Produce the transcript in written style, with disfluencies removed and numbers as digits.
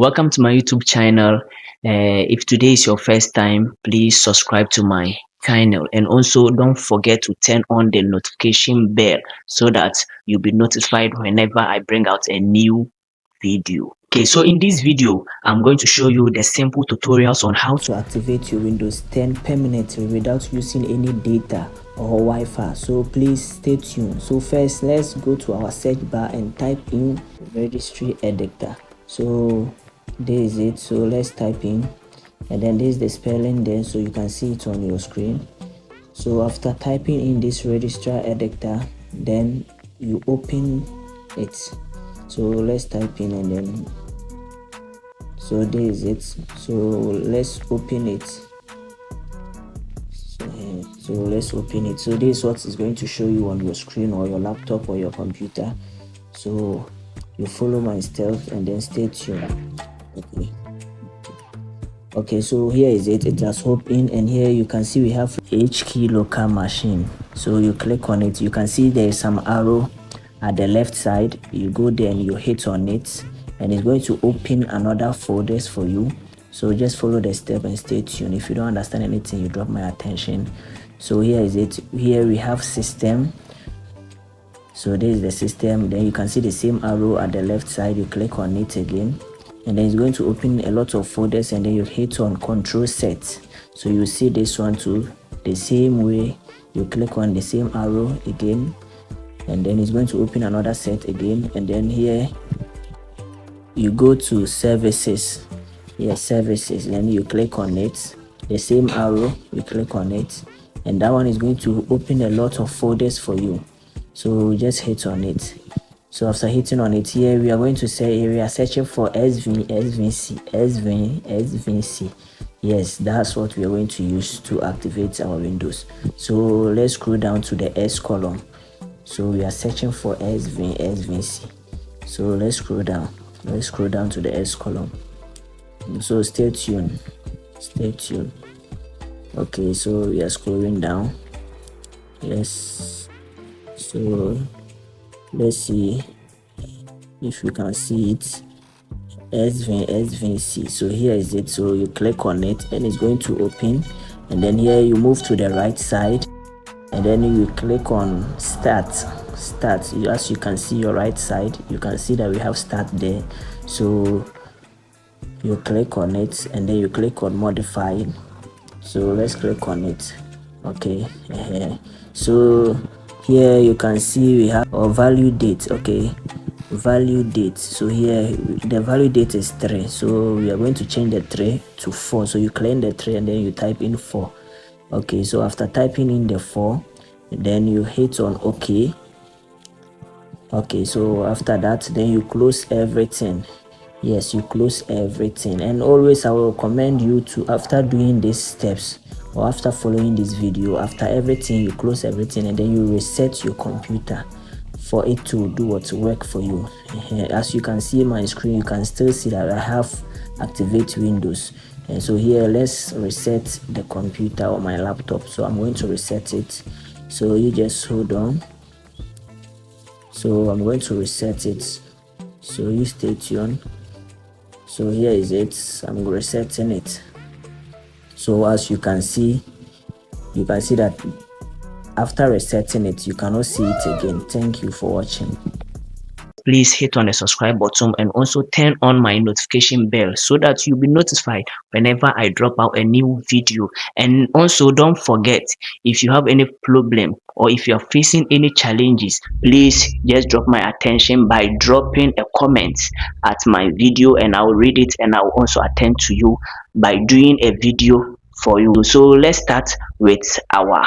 Welcome to my YouTube channel. If today is your first time, please subscribe to my channel, and also don't forget to turn on the notification bell so that you'll be notified whenever I bring out a new video. Okay, so in this video, I'm going to show you the simple tutorials on how to activate your Windows 10 permanently without using any data or Wi-Fi. So please stay tuned. So first, let's go to our search bar and type in registry editor. So there is it. So let's type in, and then this is the spelling there, so you can see it on your screen. So after typing in this registrar editor, then you open it. So let's type in, and then so there is it. So let's open it. So let's open it. So this is what is going to show you on your screen or your laptop or your computer. So you follow my steps and then stay tuned. Okay, so here is it. It has opened, and here you can see we have HKey local machine. So you click on it. You can see there is some arrow at the left side. You go there and you hit on it, and it's going to open another folders for you. So just follow the step and stay tuned. If you don't understand anything, you drop my attention. So here is it. Here we have system. So this is the system. Then you can see the same arrow at the left side. You click on it again, and then it's going to open a lot of folders, and then you hit on control set. So you see this one too the same way. You click on the same arrow again, and then it's going to open another set again. And then here you go to services. Yes, services. Then you click on it, the same arrow, you click on it, and that one is going to open a lot of folders for you. So just hit on it. So after hitting on it, here we are going to say we are searching for SVC. Yes, that's what we are going to use to activate our Windows. So let's scroll down to the S column. So we are searching for SVC. So let's scroll down. Let's scroll down to the S column. So stay tuned. Stay tuned. Okay, so we are scrolling down. Yes. So let's see if you can see it. SVC. So here is it. So you click on it, and it's going to open, and then here you move to the right side, and then you click on start. As you can see your right side, you can see that we have start there. So you click on it, and then you click on modify. So let's click on it. Okay. So here you can see we have our value date. Okay, value date. So here the value date is 3, so we are going to change the 3 to 4. So you claim the 3, and then you type in 4. Okay, so after typing in the 4, then you hit on OK. Okay, so after that, then you close everything. Yes, you close everything. And always I will recommend you to, after doing these steps or after following this video, after everything, you close everything, and then you reset your computer for it to do what work for you. As you can see my screen, you can still see that I have activate Windows. And so here, let's reset the computer or my laptop. So I'm going to reset it. So you just hold on. So I'm going to reset it. So you stay tuned. So here is it. I'm resetting it. So as you can see that after resetting it, you cannot see it again. Thank you for watching. Please hit on the subscribe button, and also turn on my notification bell so that you'll be notified whenever I drop out a new video. And also don't forget, if you have any problem or if you are facing any challenges, please just drop my attention by dropping a comment at my video, and I'll read it, and I'll also attend to you by doing a video for you. So let's start with our